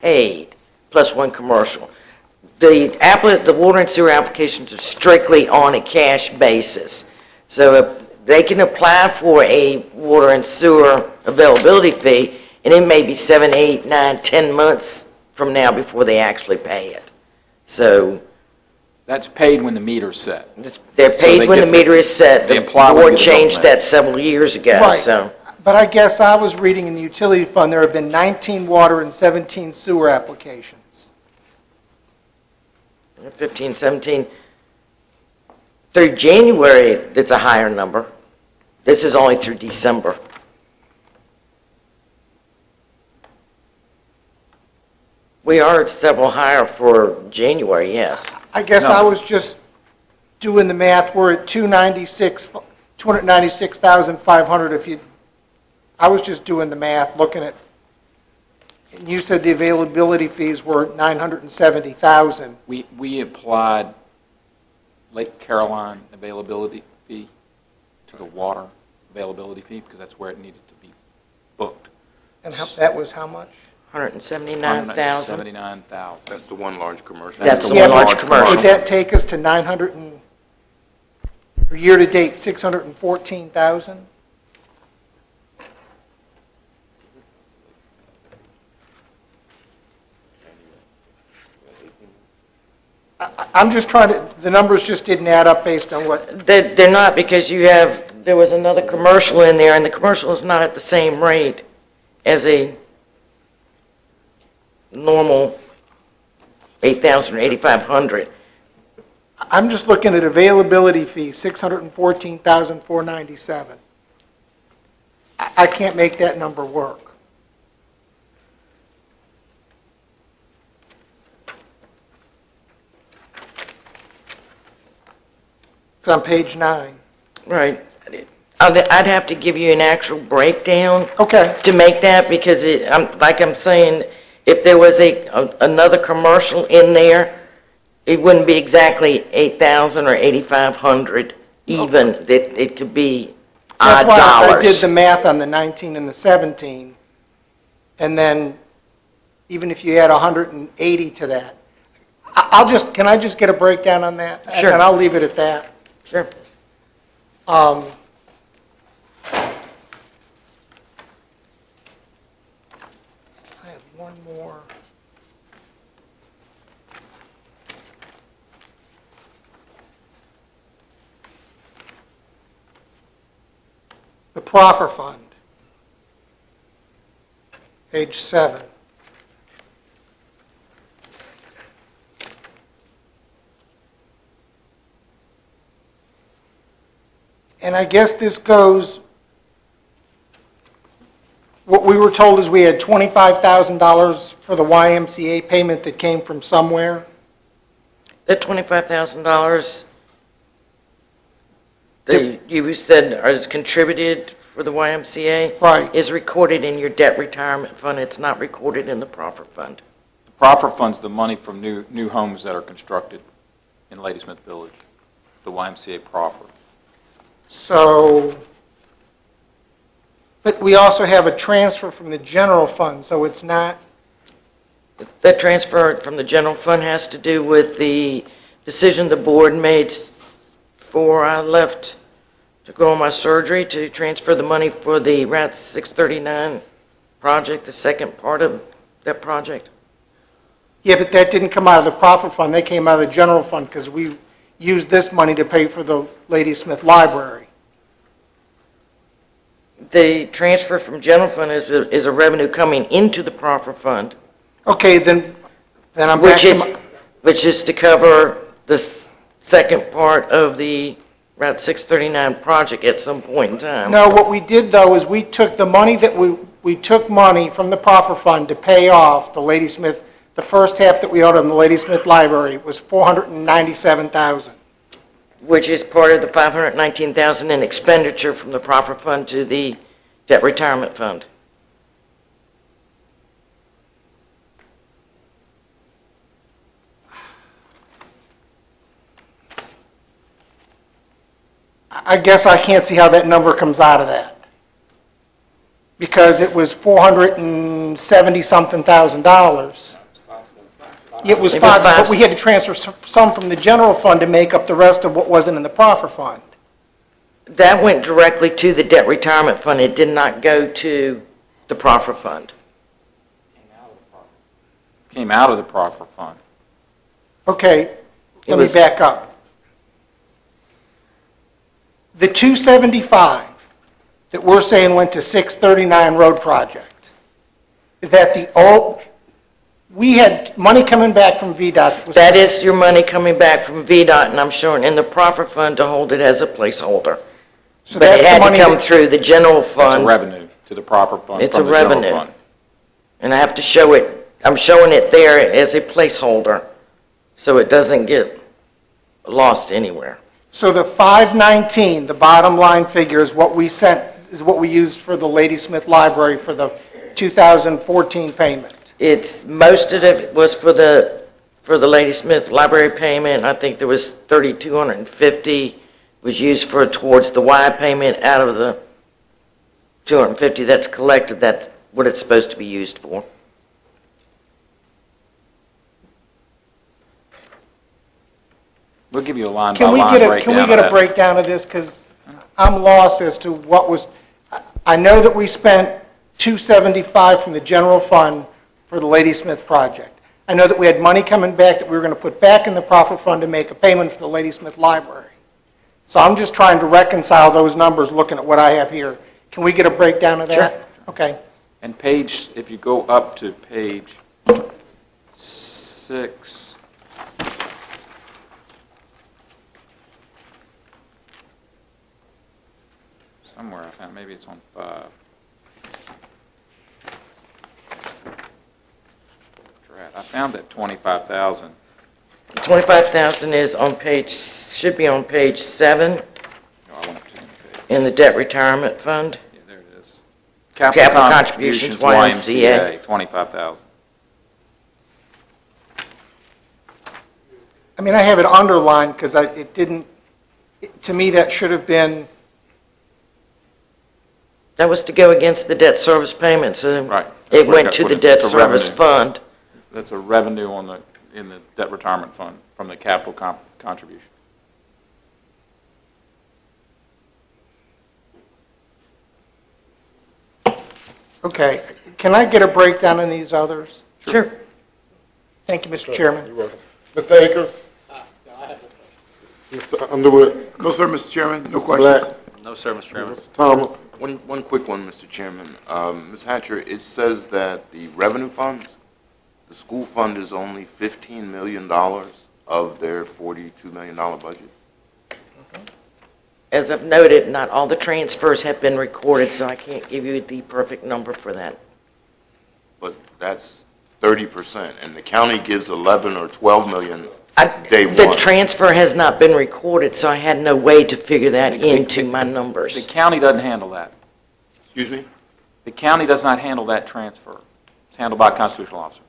paid, plus one commercial. The water and sewer applications are strictly on a cash basis. So if they can apply for a water and sewer availability fee, and it may be 7, 8, 9, 10 months from now before they actually pay it. So that's paid when the meter's set. they're paid when the meter is set. The board changed that several years ago. Right. So. But I guess I was reading in the utility fund there have been 19 water and 17 sewer applications. 15, 17. Through January, it's a higher number. This is only through December. We are several higher for January, yes. I guess I was just doing the math. We're at 296,500 if you, I was just doing the math, looking at, and you said the availability fees were 970,000. We applied Lake Caroline availability fee to the water availability fee because that's where it needed to be booked. And that was how much? 179,000. 179,000. That's the one large commercial. That's the one large commercial. Would that take us to 900 and, for year to date, 614,000? I'm just trying to, the numbers just didn't add up based on what. They're not, because there was another commercial in there, and the commercial is not at the same rate as a normal 8,000 or 8,500. I'm just looking at availability fee, 614,497. I can't make that number work. It's on page 9. Right. I'd have to give you an actual breakdown. Okay. To make that, because like I'm saying, if there was another commercial in there, it wouldn't be exactly 8,000 or 8,500 even. Okay. It could be odd dollars. That's why I did the math on the 19 and the 17, and then even if you add 180 to that, can I just get a breakdown on that? Sure. And I'll leave it at that. Sure. I have one more. The proffer fund, page 7. And I guess this goes, what we were told is we had $25,000 for the YMCA payment that came from somewhere. That $25,000 that you said is contributed for the YMCA, right, is recorded in your debt retirement fund. It's not recorded in the proffer fund. The proffer fund's the money from new homes that are constructed in Ladysmith Village, the YMCA proffer. So, but we also have a transfer from the general fund, so it's not. That transfer from the general fund has to do with the decision the board made before I left to go on my surgery to transfer the money for the Route 639 project, the second part of that project. Yeah, but that didn't come out of the proffer fund. They came out of the general fund because we used this money to pay for the Ladysmith Library. The transfer from general fund is a revenue coming into the proffer fund. Okay, then I'm back to which is to cover the second part of the Route 639 project at some point in time. No, what we did though is we took the money that we took money from the proffer fund to pay off the Ladysmith. The first half that we owed on the Ladysmith Library was $497,000. Which is part of the $519,000 in expenditure from the proffer fund to the debt retirement fund. I guess I can't see how that number comes out of that. Because it was 400 and $470-something thousand. It was five, but we had to transfer some from the general fund to make up the rest of what wasn't in the proffer fund. That went directly to the debt retirement fund. It did not go to the proffer fund. Came out of the proffer fund. Okay, let me back up. The 275 that we're saying went to 639 road project, is that the old, we had money coming back from VDOT. That is your money coming back from VDOT, and I'm showing in the proffer fund to hold it as a placeholder. So but it that's had the money to come that, through the general It's a fund. revenue to the proffer fund. It's from a the general revenue. fund. And I have to show it, I'm showing it there as a placeholder, so it doesn't get lost anywhere. so the 519, the bottom line figure is what we sent, is what we used for the Ladysmith Library for the 2014 payment. It's, most of it was for the Ladysmith Library payment. I think there was 3,250 was used for towards the Y payment out of the 250 that's collected. That's what it's supposed to be used for. We'll give you a line by Can we line get a, breakdown. can we get of a that. breakdown of this? Because I'm lost as to what was, I know that we spent 275 from the general fund for the Ladysmith project. I know that we had money coming back that we were going to put back in the profit fund to make a payment for the Ladysmith Library. So I'm just trying to reconcile those numbers looking at what I have here. Can we get a breakdown of that? Sure. Okay. And page, if you go up to page 6, somewhere I found, maybe it's on 5. I found that 25,000. 25,000 is on page, should be on page 7 No, I want to see the page. in the debt retirement fund. Yeah, there it is. Capital contributions, YMCA. 25,000. I mean, I have it underlined because it didn't, to me, that should have been, That was to go against the debt service payment, so Right. it went to the debt It's a service revenue. fund. That's a revenue on the, in the debt retirement fund from the capital contribution. okay. Can I get a breakdown on these others? Sure. Thank you, Mr. Chairman. You're welcome. Mr. Akers? Mr. Underwood? No, sir, Mr. Chairman, no Mr. questions. Black? No, sir, Mr. Chairman. Mr. Thomas? One quick one, Mr. Chairman. Ms. Hatcher, it says that the revenue funds, the school fund is only $15 million of their $42 million budget. As I've noted, not all the transfers have been recorded, so I can't give you the perfect number for that. But that's 30%, and the county gives 11 or 12 million day The one. transfer has not been recorded, so I had no way to figure that into my The numbers. county doesn't handle that. Excuse me? The county does not handle that transfer. It's handled by a constitutional officer.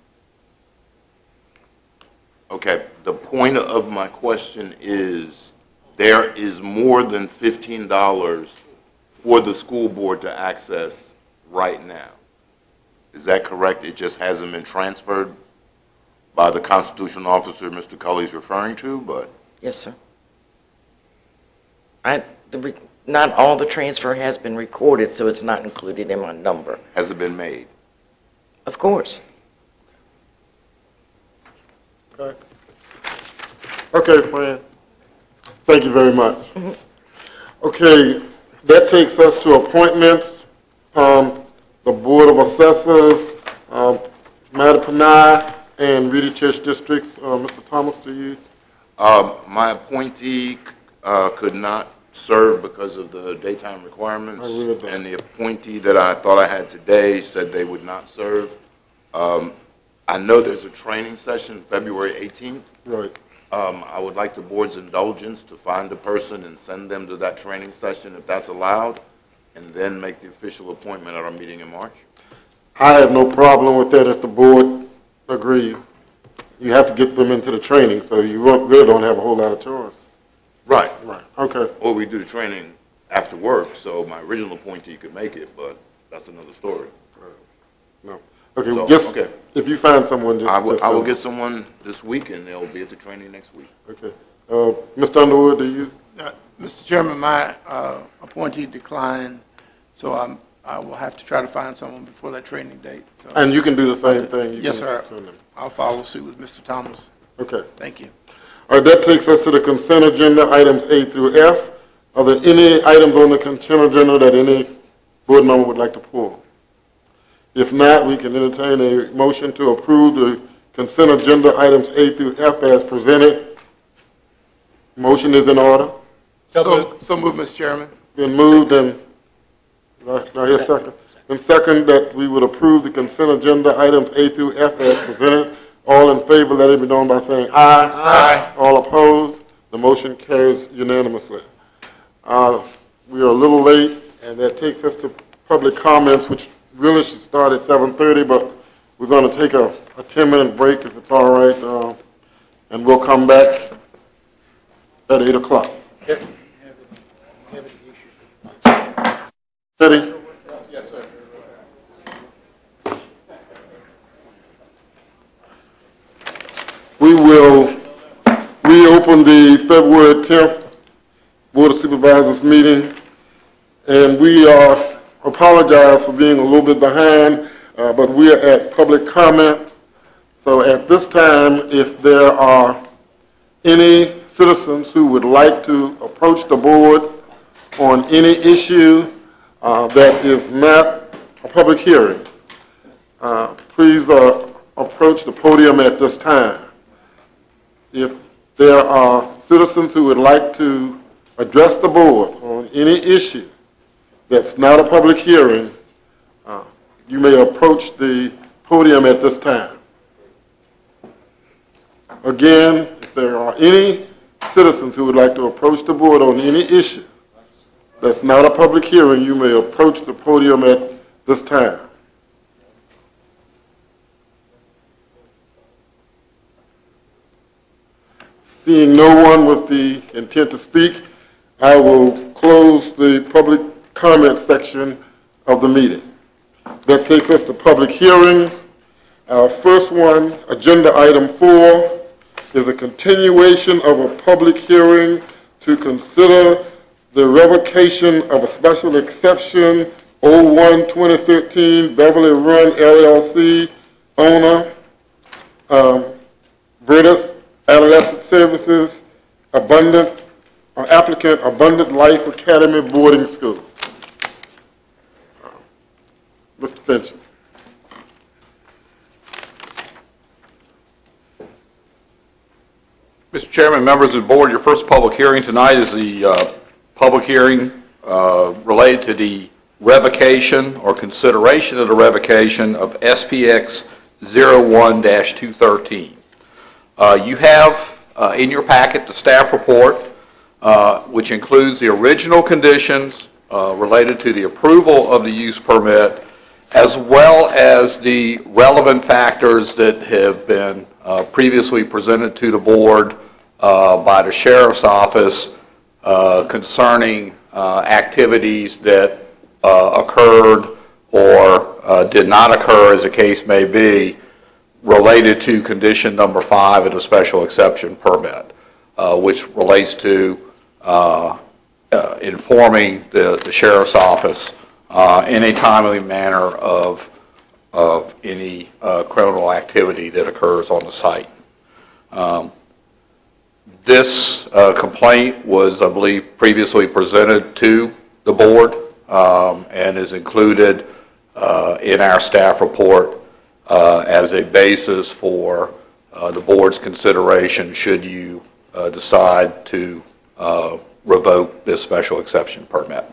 Okay, the point of my question is, there is more than $15 for the school board to access right now. Is that correct? It just hasn't been transferred by the constitutional officer Mr. Cully's referring to, but Yes, sir. Not all the transfer has been recorded, so it's not included in my number. has it been made? Of course. Okay. Okay, Fran. Thank you very much. Okay, that takes us to appointments. The Board of Assessors, Mattapanai and Reedy Church Districts. Mr. Thomas, to you. My appointee could not serve because of the daytime requirements. I read that. And the appointee that I thought I had today said they would not serve. I know there's a training session February 18th. Right. I would like the board's indulgence to find a person and send them to that training session if that's allowed, and then make the official appointment at our meeting in March. I have no problem with that if the board agrees. You have to get them into the training, so you really don't have a whole lot of choice. Right. Right. Okay. Or we do the training after work, so my original appointee could make it, but that's another story. No. Okay, So, just, okay. if you find someone, just. I will, just I will so- get someone this week, and they'll be at the training next week. Okay. Mr. Underwood, do you? Mr. Chairman, my appointee declined, so I will have to try to find someone before that training date. So, And you can do the same thing? You yes, can sir. send them. I'll follow suit with Mr. Thomas. Okay. Thank you. All right, that takes us to the consent agenda, items A through F. Are there any items on the consent agenda that any board member would like to pull? If not, we can entertain a motion to approve the consent agenda, items A through F as presented. Motion is in order. So move, Mr. Chairman. Been moved and, do I hear second? And second, that we would approve the consent agenda, items A through F as presented. All in favor, let it be known by saying aye. Aye. All opposed, the motion carries unanimously. We are a little late, and that takes us to public comments, which really should start at 7:30, but we're going to take a 10-minute break, if it's all right, and we'll come back at 8 o'clock. Ready? Yes, sir. We will reopen the February 10th Board of Supervisors meeting, and we apologize for being a little bit behind, but we are at public comment. So at this time, if there are any citizens who would like to approach the board on any issue that is not a public hearing, please approach the podium at this time. If there are citizens who would like to address the board on any issue that's not a public hearing, you may approach the podium at this time. Again, if there are any citizens who would like to approach the board on any issue that's not a public hearing, you may approach the podium at this time. Seeing no one with the intent to speak, I will close the public comment section of the meeting. That takes us to public hearings. Our first one, agenda item 4, is a continuation of a public hearing to consider the revocation of a special exception 01-2013 Beverly Run LLC owner, Veritas Adolescent Services, applicant Abundant Life Academy Boarding School. Mr. Finch. Mr. Chairman, members of the board, your first public hearing tonight is the public hearing related to the revocation or consideration of the revocation of SPX 01-213. You have in your packet the staff report, which includes the original conditions related to the approval of the use permit, as well as the relevant factors that have been previously presented to the board by the Sheriff's Office concerning activities that occurred or did not occur, as the case may be, related to condition number 5 of the special exception permit, which relates to informing the Sheriff's Office in a timely manner of any criminal activity that occurs on the site. This complaint was, I believe, previously presented to the board and is included in our staff report as a basis for the board's consideration should you decide to revoke this special exception permit.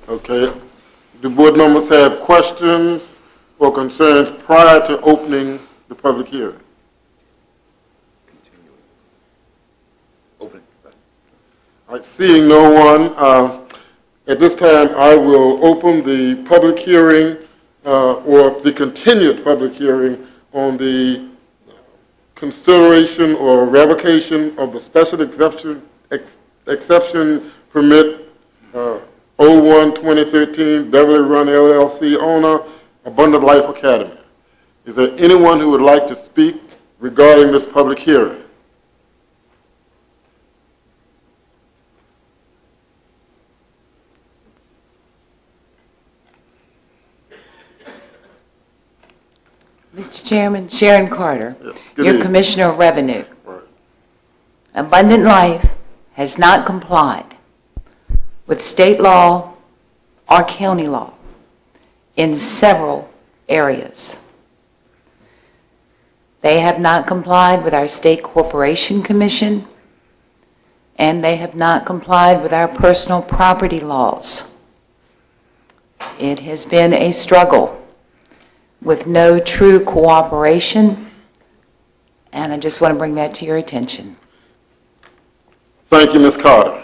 Okay. Do board members have questions or concerns prior to opening the public hearing? Open. All right, seeing no one, at this time I will open the public hearing or the continued public hearing on the consideration or revocation of the special exception permit 01-2013 Beverly Run LLC owner, Abundant Life Academy. Is there anyone who would like to speak regarding this public hearing? Mr. Chairman, Sharon Carter, Yes, good your evening. Commissioner of Revenue. Right. Abundant Life has not complied with state law or county law in several areas. They have not complied with our State Corporation Commission, and they have not complied with our personal property laws. It has been a struggle with no true cooperation, and I just want to bring that to your attention. Thank you, Ms. Carter.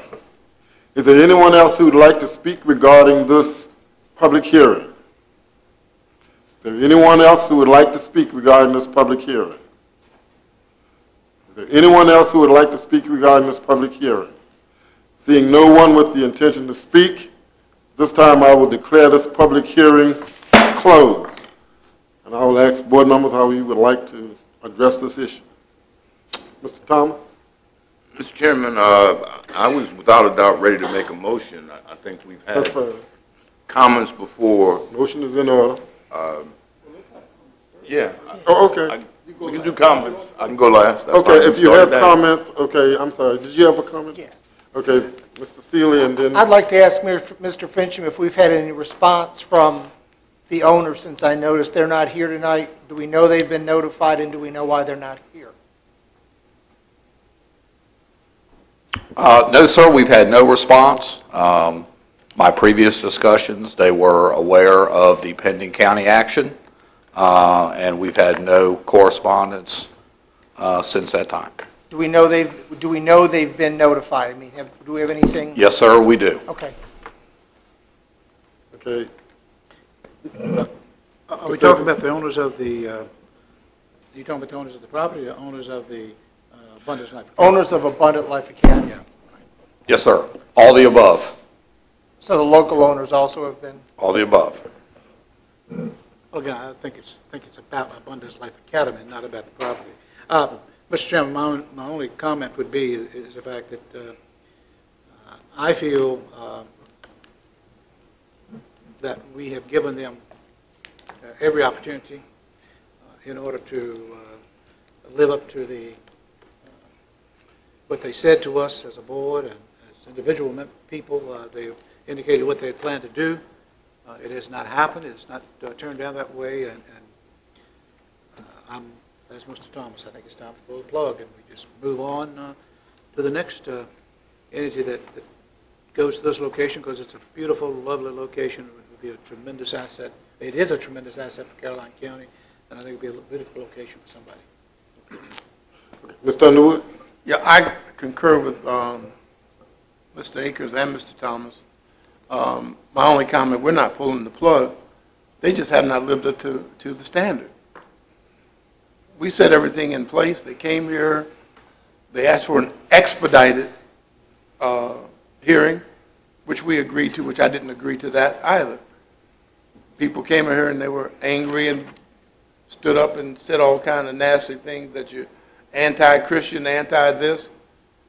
Is there anyone else who would like to speak regarding this public hearing? Is there anyone else who would like to speak regarding this public hearing? Is there anyone else who would like to speak regarding this public hearing? Seeing no one with the intention to speak, this time I will declare this public hearing closed. And I will ask board members how you would like to address this issue. Mr. Thomas? Mr. Chairman, I was without a doubt ready to make a motion. I think we've That's had fine. comments before. Motion is in order. Yeah, Oh, okay. we can do comments. I can go last. That's Okay, fine. if you Start have that. comments, okay, I'm sorry. Did you have a comment? Yes. Okay, Mr. Seeley, and then, I'd like to ask Mr. Fincham if we've had any response from the owner, since I noticed they're not here tonight. Do we know they've been notified, and do we know why they're not here? No, sir, we've had no response. My previous discussions, they were aware of the pending county action, and we've had no correspondence since that time. Do we know they've been notified? I mean, do we have anything? Yes, sir, we do. Okay. okay, Are we talking about the owners of the, are you talking about the owners of the property, or owners of the Abundance Life? Owners of Abundant Life Academy. Yeah. Yes, sir. All the above. So the local owners also have been? All the above. Again, I think it's about Abundance Life Academy, not about the property. Mr. Chairman, my only comment would be is the fact that I feel that we have given them every opportunity in order to live up to the what they said to us as a board and as individual people. They indicated what they had planned to do. It has not happened. It's not turned down that way. And I'm, as Mr. Thomas, I think it's time to pull the plug and we just move on to the next entity that goes to this location, because it's a beautiful, lovely location. It would be a tremendous asset. It is a tremendous asset for Caroline County, and I think it would be a beautiful location for somebody. Mr. Underwood? Yeah, I concur with Mr. Akers and Mr. Thomas. My only comment, we're not pulling the plug. They just have not lived up to the standard. We set everything in place. They came here. They asked for an expedited hearing, which we agreed to, which I didn't agree to that either. People came in here and they were angry and stood up and said all kind of nasty things that you're anti-Christian, anti-this,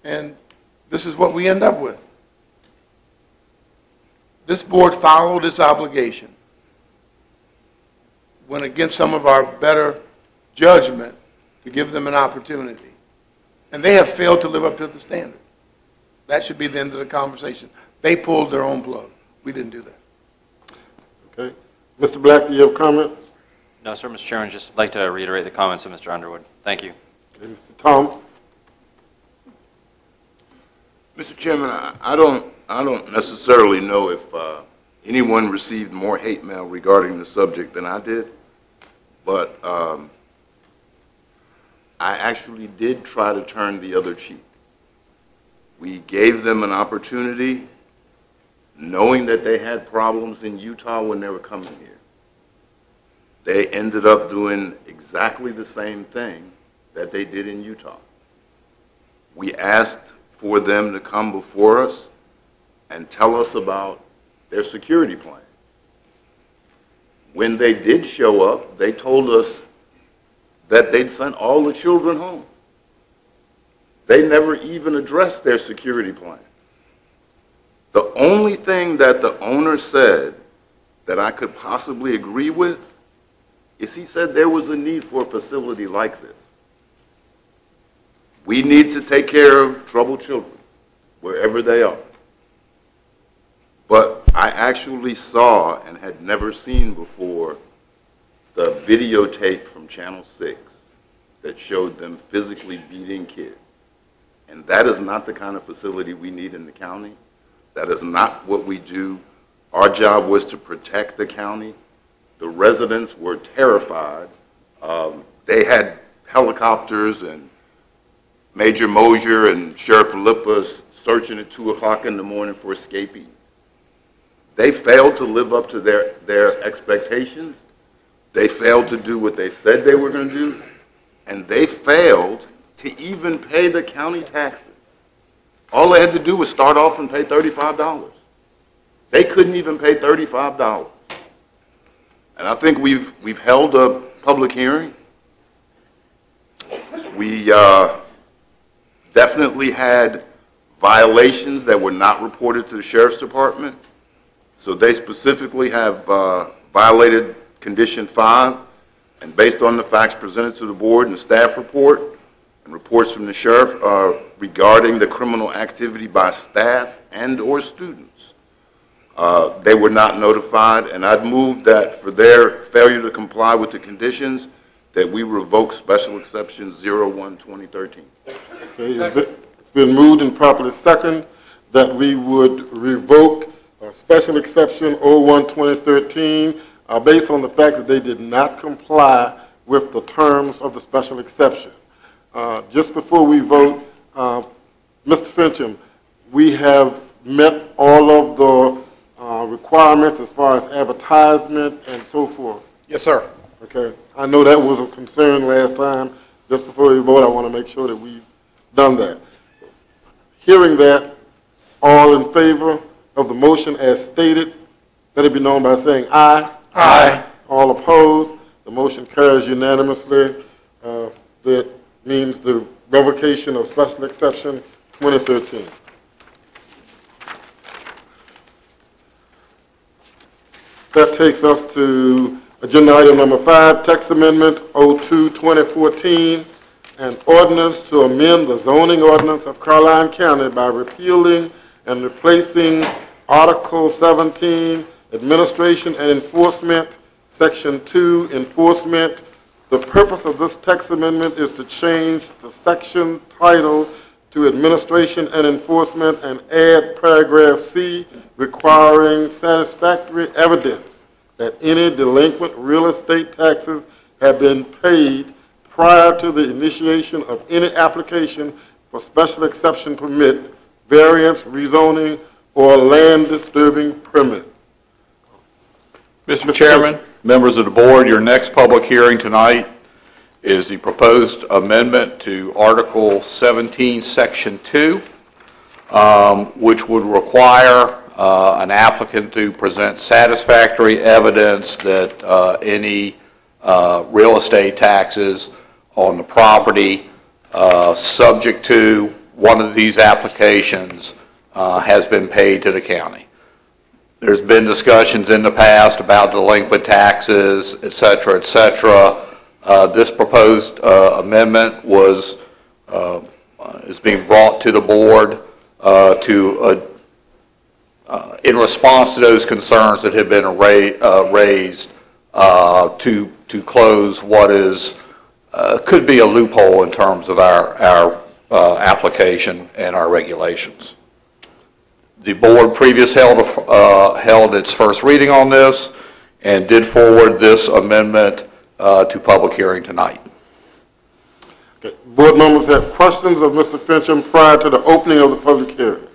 and this is what we end up with. This board followed its obligation, went against some of our better judgment to give them an opportunity, and they have failed to live up to the standard. That should be the end of the conversation. They pulled their own plug. We didn't do that. Okay. Mr. Black, do you have comments? No, sir, Mr. Chairman, just like to reiterate the comments of Mr. Underwood. Thank you. Okay, Mr. Thomas? Mr. Chairman, I don't necessarily know if anyone received more hate mail regarding the subject than I did, but I actually did try to turn the other cheek. We gave them an opportunity, knowing that they had problems in Utah when they were coming here. They ended up doing exactly the same thing that they did in Utah. We asked for them to come before us and tell us about their security plan. when they did show up, they told us that they'd sent all the children home. They never even addressed their security plan. The only thing that the owner said that I could possibly agree with is he said there was a need for a facility like this. We need to take care of troubled children, wherever they are. But I actually saw and had never seen before the videotape from Channel 6 that showed them physically beating kids. And that is not the kind of facility we need in the county. That is not what we do. Our job was to protect the county. The residents were terrified. They had helicopters and Major Mosier and Sheriff Philippa searching at 2 o'clock in the morning for escapees. They failed to live up to their expectations. They failed to do what they said they were going to do. And they failed to even pay the county taxes. All they had to do was start off and pay $35. They couldn't even pay $35. And I think we've held a public hearing. We definitely had violations that were not reported to the Sheriff's Department. So they specifically have violated Condition 5, and based on the facts presented to the board and the staff report and reports from the sheriff regarding the criminal activity by staff and or students, they were not notified, and I'd move that for their failure to comply with the conditions, that we revoke Special Exception 01-2013. Okay, it's been moved and properly second that we would revoke Special Exception 01-2013 based on the fact that they did not comply with the terms of the special exception. Just before we vote, Mr. Fincham, we have met all of the requirements as far as advertisement and so forth. Yes, sir. Okay, I know that was a concern last time. Just before we vote, I want to make sure that we've done that. Hearing that, all in favor of the motion as stated, let it be known by saying aye. Aye. All opposed, the motion carries unanimously. That means the revocation of Special Exception 2013. That takes us to agenda item number 5, text amendment 02-2014, an ordinance to amend the zoning ordinance of Caroline County by repealing and replacing Article 17, Administration and Enforcement, Section 2, Enforcement. The purpose of this text amendment is to change the section title to Administration and Enforcement and add paragraph C requiring satisfactory evidence that any delinquent real estate taxes have been paid prior to the initiation of any application for special exception permit, variance, rezoning, or land disturbing permit. Mr. Chairman, members of the board, your next public hearing tonight is the proposed amendment to Article 17, Section 2, which would require an applicant to present satisfactory evidence that any real estate taxes on the property subject to one of these applications has been paid to the county. There's been discussions in the past about delinquent taxes, et cetera, et cetera. This proposed amendment is being brought to the board in response to those concerns that have been raised to close what is could be a loophole in terms of our application and our regulations. The board previously held its first reading on this and did forward this amendment to public hearing tonight. Okay. Board members have questions of Mr. Fincham prior to the opening of the public hearing?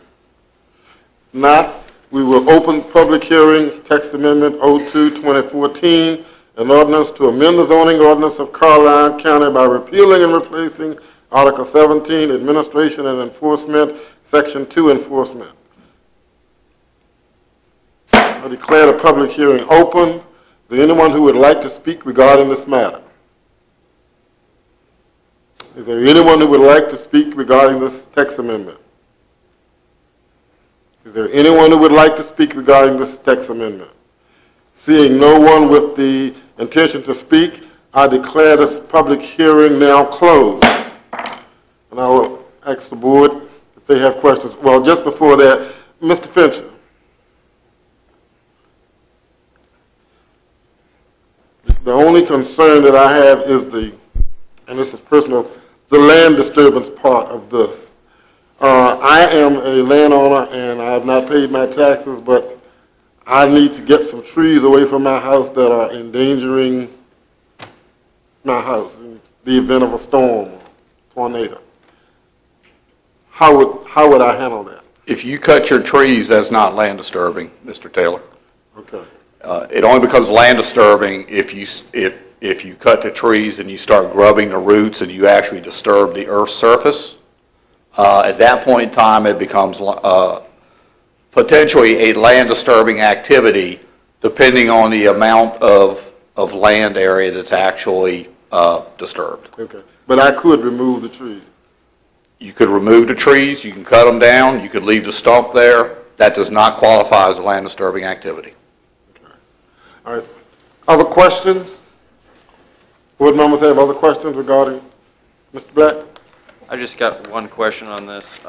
Not, we will open public hearing, text amendment 02-2014, an ordinance to amend the zoning ordinance of Caroline County by repealing and replacing Article 17, Administration and Enforcement, Section 2, Enforcement. I declare the public hearing open. Is there anyone who would like to speak regarding this matter? Is there anyone who would like to speak regarding this text amendment? Is there anyone who would like to speak regarding this text amendment? Seeing no one with the intention to speak, I declare this public hearing now closed. And I will ask the board if they have questions. Well, just before that, Mr. Fincher. The only concern that I have is and this is personal, the land disturbance part of this. I am a landowner and I have not paid my taxes, but I need to get some trees away from my house that are endangering my house in the event of a storm or tornado. How would I handle that? If you cut your trees, that's not land disturbing, Mr. Taylor. Okay. It only becomes land disturbing if you cut the trees and you start grubbing the roots and you actually disturb the earth's surface. At that point in time, it becomes potentially a land disturbing activity, depending on the amount of land area that's actually disturbed. Okay. But I could remove the trees. You could remove the trees, you can cut them down, you could leave the stump there. That does not qualify as a land disturbing activity. Okay. All right. Other questions? Board members have other questions regarding Mr. Black? I just got one question on this.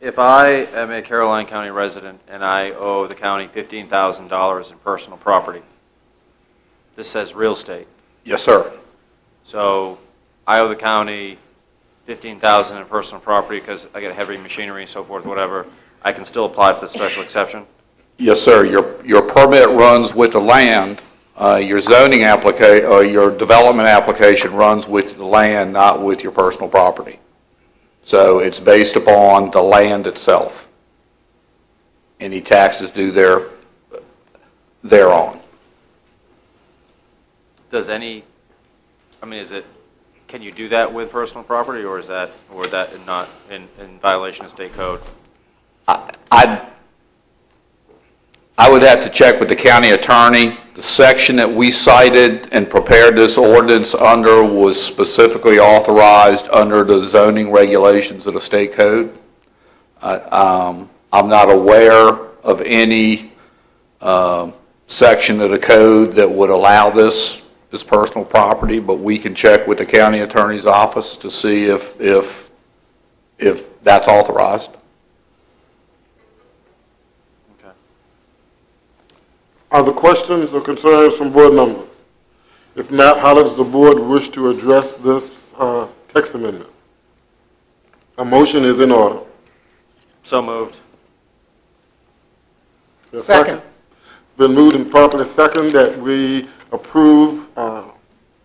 If I am a Caroline County resident and I owe the county $15,000 in personal property, this says real estate. Yes, sir. So I owe the county $15,000 in personal property because I get heavy machinery and so forth, whatever. I can still apply for the special exception? Yes, sir. Your permit runs with the land. Your zoning application or your development application runs with the land, not with your personal property. So it's based upon the land itself. Any taxes due thereon. Does any, I mean, can you do that with personal property, or is that not in violation of state code? I would have to check with the county attorney. The section that we cited and prepared this ordinance under was specifically authorized under the zoning regulations of the state code. I'm not aware of any section of the code that would allow this as personal property, but we can check with the county attorney's office to see if that's authorized. Other questions or concerns from board members? If not, how does the board wish to address this text amendment? A motion is in order. So moved. Second. It's been moved and properly second that we approve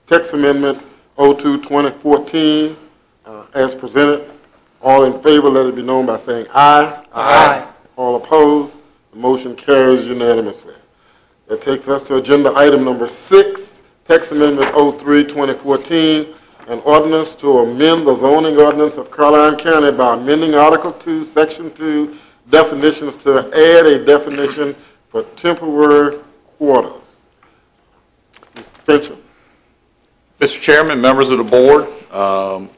text amendment 02-2014 as presented. All in favor, let it be known by saying aye. Aye. All opposed, the motion carries unanimously. That takes us to agenda item number 6, text amendment 03-2014, an ordinance to amend the zoning ordinance of Caroline County by amending Article 2, Section 2, definitions to add a definition for temporary quarters. Mr. Fincher. Mr. Chairman, members of the board,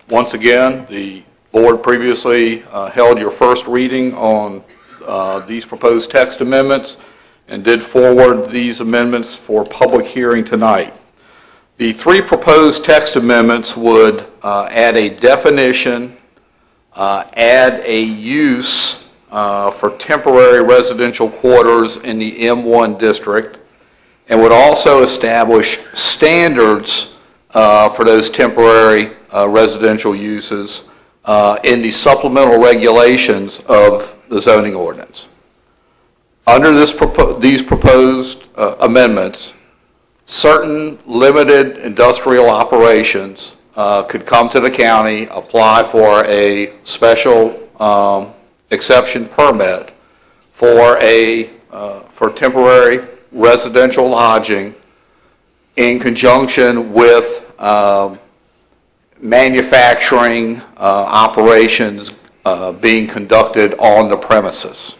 once again, the board previously held your first reading on these proposed text amendments and did forward these amendments for public hearing tonight. The 3 proposed text amendments would add a definition, add a use for temporary residential quarters in the M1 district, and would also establish standards for those temporary residential uses in the supplemental regulations of the zoning ordinance. Under these proposed amendments, certain limited industrial operations could come to the county, apply for a special exception permit for temporary residential lodging in conjunction with manufacturing operations being conducted on the premises.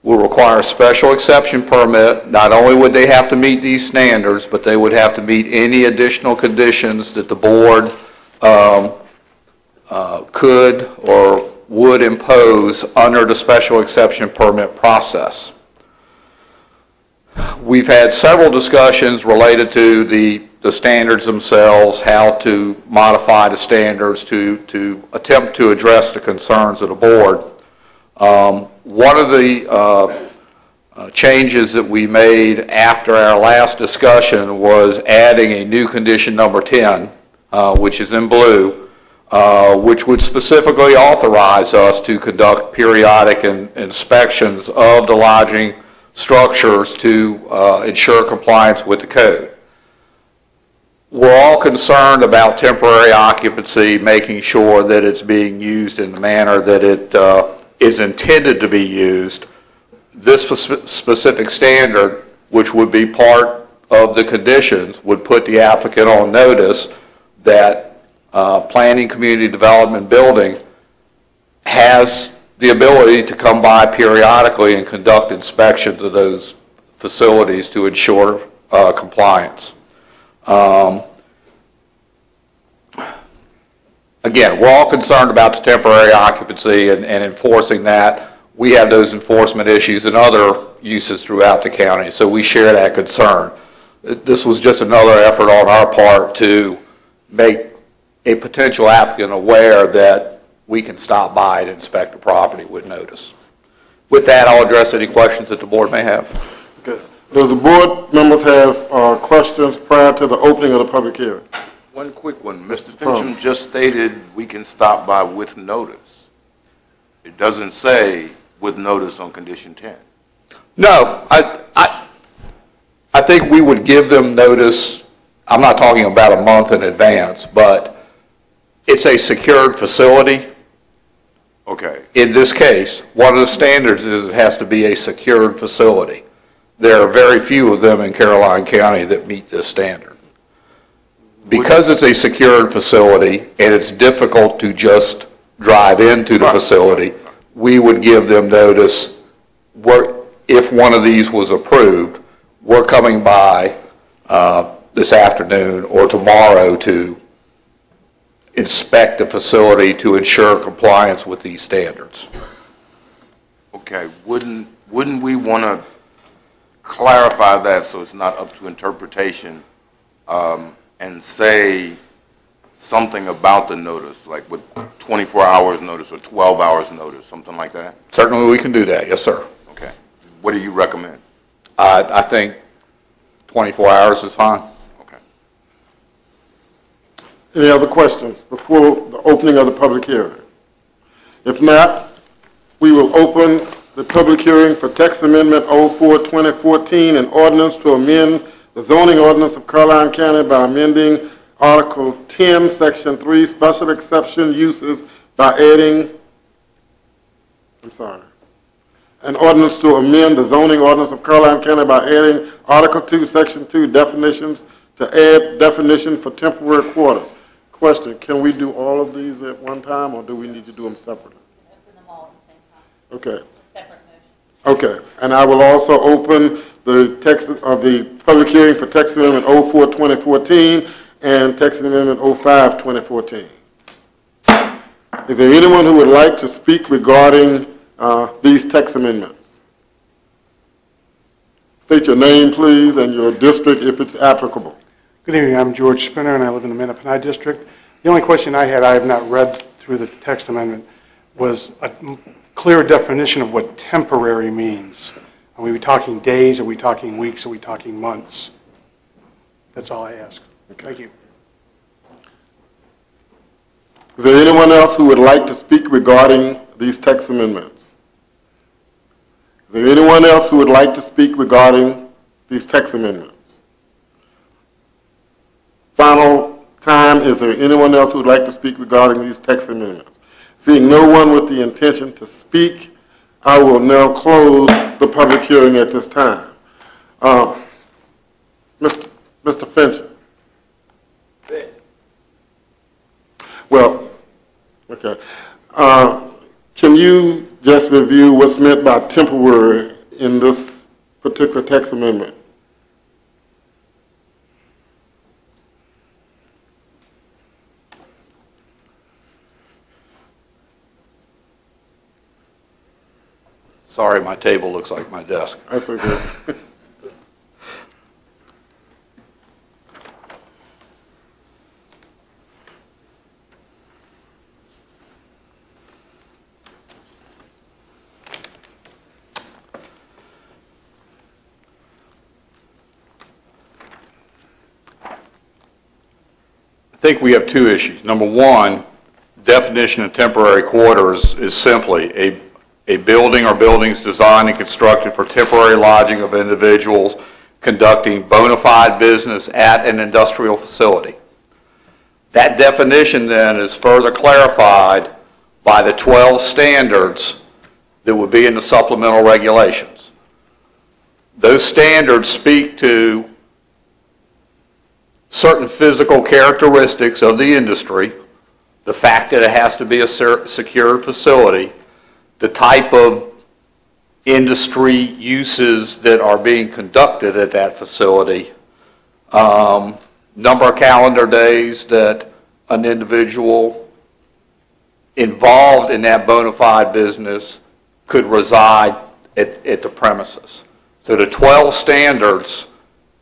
will require a special exception permit. Not only would they have to meet these standards, but they would have to meet any additional conditions that the board could or would impose under the special exception permit process. We've had several discussions related to the standards themselves, how to modify the standards to attempt to address the concerns of the board. One of the changes that we made after our last discussion was adding a new condition number 10, which is in blue, which would specifically authorize us to conduct periodic inspections of the lodging structures to ensure compliance with the code. We're all concerned about temporary occupancy, making sure that it's being used in the manner that it is intended to be used. This specific standard, which would be part of the conditions, would put the applicant on notice that planning, community development, building has the ability to come by periodically and conduct inspections of those facilities to ensure compliance. Again, we're all concerned about the temporary occupancy and enforcing that. We have those enforcement issues and other uses throughout the county, so we share that concern. This was just another effort on our part to make a potential applicant aware that we can stop by and inspect the property with notice. With that, I'll address any questions that the board may have. Okay. Do the board members have questions prior to the opening of the public hearing? One quick one. Mr. Fincham just stated we can stop by with notice. It doesn't say with notice on condition 10. No, I think we would give them notice. I'm not talking about a month in advance, but it's a secured facility. Okay. In this case, one of the standards is it has to be a secured facility. There are very few of them in Caroline County that meet this standard. Because it's a secured facility and it's difficult to just drive into the facility, we would give them notice. If one of these was approved, we're coming by this afternoon or tomorrow to inspect the facility to ensure compliance with these standards. Okay. Wouldn't we want to clarify that so it's not up to interpretation and say something about the notice, like with 24 hours notice or 12 hours notice, something like that? Certainly we can do that, yes, sir. Okay. What do you recommend? I think 24 hours is fine. Okay. Any other questions before the opening of the public hearing? If not, we will open the public hearing for text amendment 04-2014, an ordinance to amend the zoning ordinance of Caroline County by amending Article 10, Section 3, special exception uses by adding, an ordinance to amend the zoning ordinance of Caroline County by adding Article 2, Section 2, definitions to add definition for temporary quarters. Question, can we do all of these at one time, or do we need to do them separately? Open them all at the same time. Okay. Separate motion. Okay, and I will also open the text of the public hearing for text amendment 04-2014 and text amendment 05-2014. Is there anyone who would like to speak regarding these text amendments? State your name, please, and your district if it's applicable. Good evening, I'm George Spinner and I live in the Mattaponi district. The only question I had, I have not read through the text amendment, was a clear definition of what temporary means. Are we talking days, are we talking weeks, are we talking months? That's all I ask. Okay. Thank you. Is there anyone else who would like to speak regarding these text amendments? Is there anyone else who would like to speak regarding these text amendments? Final time, is there anyone else who would like to speak regarding these text amendments? Seeing no one with the intention to speak, I will now close the public hearing at this time. Mr. Finch. Well, okay. Can you just review what's meant by temporary in this particular text amendment? Sorry, my table looks like my desk. That's okay. I think we have two issues. Number one, definition of temporary quarters is simply a building or buildings designed and constructed for temporary lodging of individuals conducting bona fide business at an industrial facility. That definition then is further clarified by the 12 standards that would be in the supplemental regulations. Those standards speak to certain physical characteristics of the industry, the fact that it has to be a secured facility, the type of industry uses that are being conducted at that facility, number of calendar days that an individual involved in that bona fide business could reside at the premises. So the 12 standards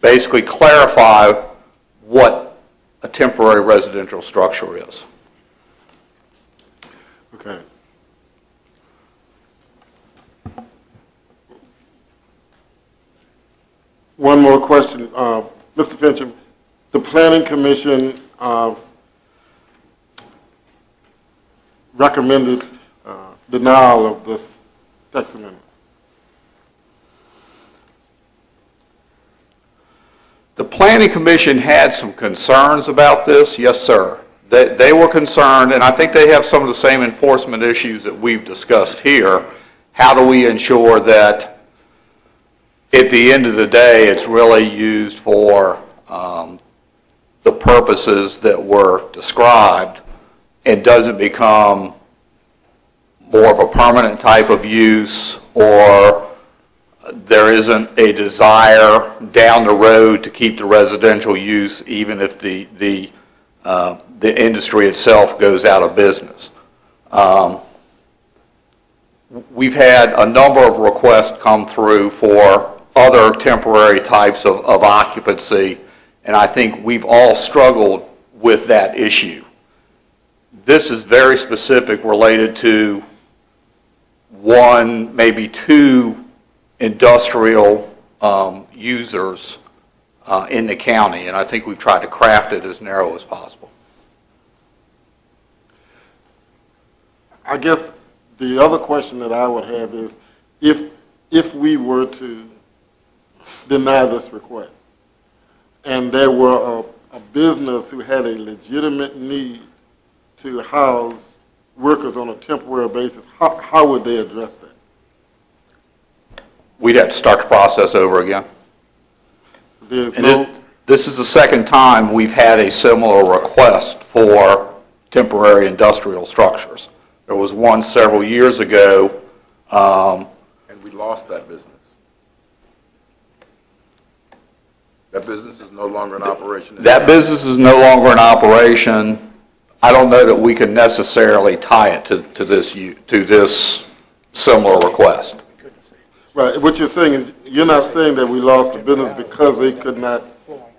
basically clarify what a temporary residential structure is. Okay. One more question. Mr. Fincham, the Planning Commission recommended denial of this text amendment. The Planning Commission had some concerns about this, yes, sir. They were concerned, and I think they have some of the same enforcement issues that we've discussed here. How do we ensure that at the end of the day, it's really used for the purposes that were described and doesn't become more of a permanent type of use, or there isn't a desire down the road to keep the residential use even if the industry itself goes out of business. We've had a number of requests come through for other temporary types of occupancy, and I think we've all struggled with that issue. This is very specific, related to one, maybe two industrial users in the county, and I think we've tried to craft it as narrow as possible. I guess the other question that I would have is, if we were to deny this request, and there were a business who had a legitimate need to house workers on a temporary basis, how would they address that? We'd have to start the process over again. There's This is the second time we've had a similar request for temporary industrial structures. There was one several years ago. And we lost that business. That business is no longer in operation. That business is no longer in operation. I don't know that we can necessarily tie it to this similar request. Right. What you're saying is, you're not saying that we lost the business because they could not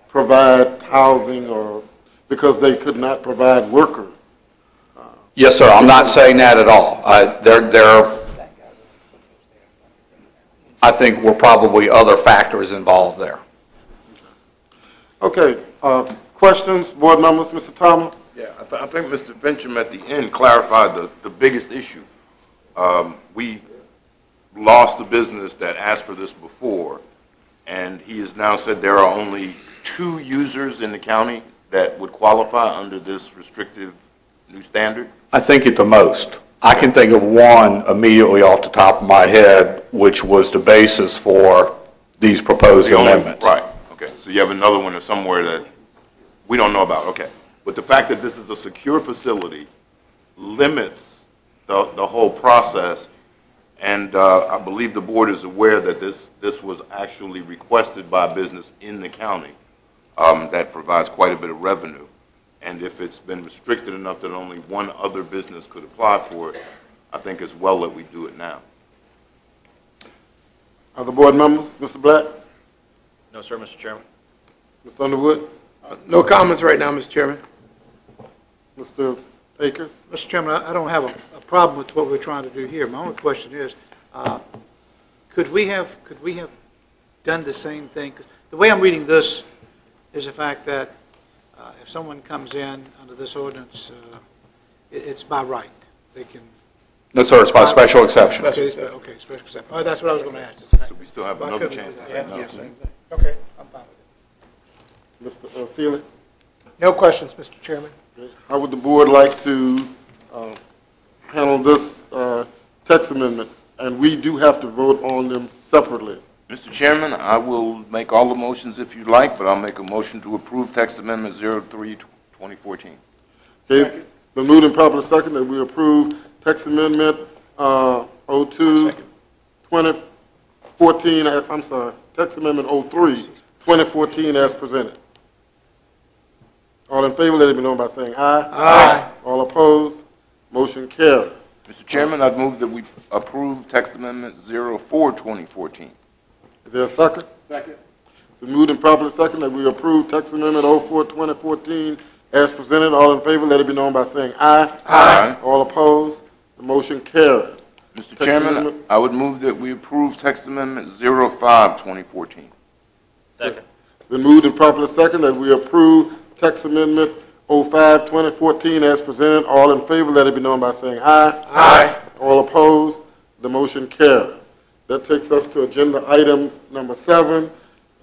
provide housing or because they could not provide workers. Yes, sir. I'm not saying that at all. I think we're probably other factors involved there. Okay. Questions, board members? Mr. Thomas? Yeah, I think Mr. Fincham at the end clarified the biggest issue. We lost the business that asked for this before, and he has now said there are only 2 users in the county that would qualify under this restrictive new standard? I think at the most. I can think of one immediately off the top of my head, which was the basis for these proposed amendments. Right, okay. So you have another one somewhere that we don't know about, okay. But the fact that this is a secure facility limits the whole process And I believe the board is aware that this was actually requested by a business in the county that provides quite a bit of revenue. And if it's been restricted enough that only one other business could apply for it, I think it's well that we do it now. Other board members? Mr. Black? No, sir, Mr. Chairman. Mr. Underwood? No comments right now, Mr. Chairman. Mr. Akers? Mr. Chairman, I don't have a problem with what we're trying to do here. My only question is, could we have done the same thing? 'Cause the way I'm reading this is the fact that if someone comes in under this ordinance, it's by right. They can. No, sir, it's by special exception. Okay, special exception. Oh, that's what I was going to ask. So we still have another chance to say no. Okay, I'm fine with it. Mr. Seeley? No questions, Mr. Chairman. How would the board like to handle this text amendment? And we do have to vote on them separately. Mr. Chairman, I will make all the motions if you'd like, but I'll make a motion to approve text amendment 03-2014. Okay, been moved and properly second that we approve text amendment 02-2014, I'm sorry, text amendment 03-2014 as presented. All in favor, let it be known by saying aye. Aye. All opposed, motion carries. Mr. Chairman, I'd move that we approve text amendment 04-2014. Is there a second? Second. It's been moved and properly second that we approve text amendment 04-2014 as presented. All in favor, let it be known by saying aye. Aye. All opposed, the motion carries. Mr. Text Chairman, amendment- I would move that we approve text amendment 05-2014. Second. It's been moved and properly second that we approve text amendment 05-2014 as presented. All in favor, let it be known by saying aye. Aye. All opposed, the motion carries. That takes us to agenda item number 7,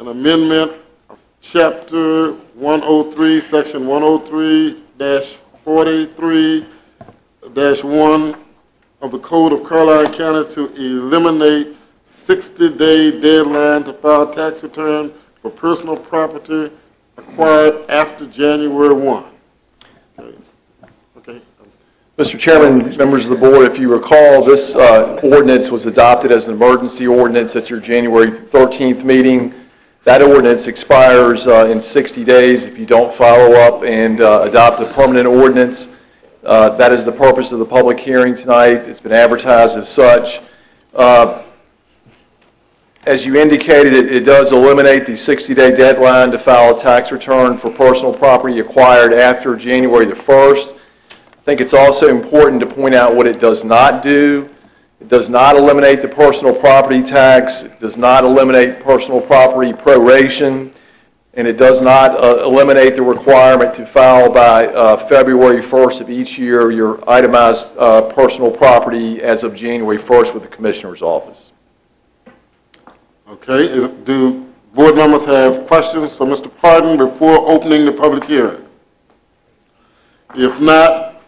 an amendment of chapter 103, section 103-43-1 of the Code of Caroline County to eliminate 60-day deadline to file tax return for personal property acquired after January 1. Okay. Mr. Chairman, members of the board, if you recall, this ordinance was adopted as an emergency ordinance at your January 13th meeting. That ordinance expires in 60 days if you don't follow up and adopt a permanent ordinance. That is the purpose of the public hearing tonight. It's been advertised as such. As you indicated, it does eliminate the 60-day deadline to file a tax return for personal property acquired after January the 1st. I think it's also important to point out what it does not do. It does not eliminate the personal property tax. It does not eliminate personal property proration. And it does not eliminate the requirement to file by February 1st of each year your itemized personal property as of January 1st with the Commissioner's Office. Okay, do board members have questions for Mr. Pardon before opening the public hearing? If not,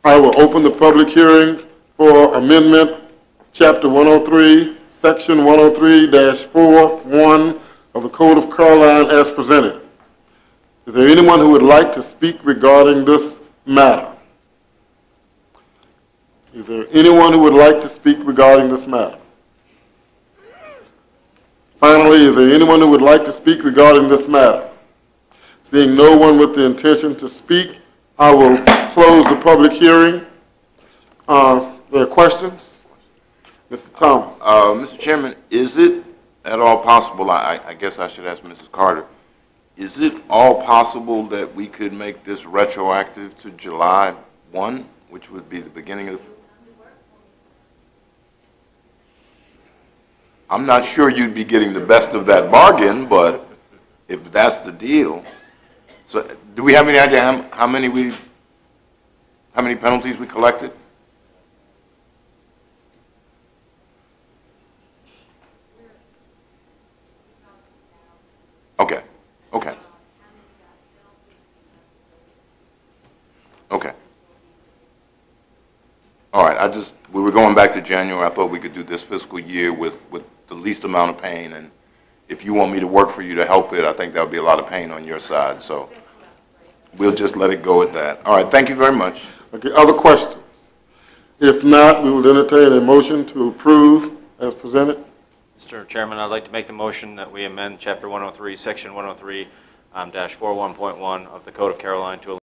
I will open the public hearing for amendment chapter 103, section 103-4-1 of the Code of Caroline as presented. Is there anyone who would like to speak regarding this matter? Is there anyone who would like to speak regarding this matter? Finally, is there anyone who would like to speak regarding this matter? Seeing no one with the intention to speak, I will close the public hearing. There are questions? Mr. Thomas. Mr. Chairman, is it at all possible, I guess I should ask Mrs. Carter, is it all possible that we could make this retroactive to July 1, which would be the beginning of the... I'm not sure you'd be getting the best of that bargain, but if that's the deal. So do we have any idea how many penalties we collected? Okay. Okay. Okay. All right, we were going back to January. I thought we could do this fiscal year with the least amount of pain, and if you want me to work for you to help it, I think that would be a lot of pain on your side, so we'll just let it go at that. All right, thank you very much. Okay, other questions? If not, we will entertain a motion to approve as presented. Mr. Chairman, I'd like to make the motion that we amend Chapter 103, Section 103, -41.1 of the Code of Caroline to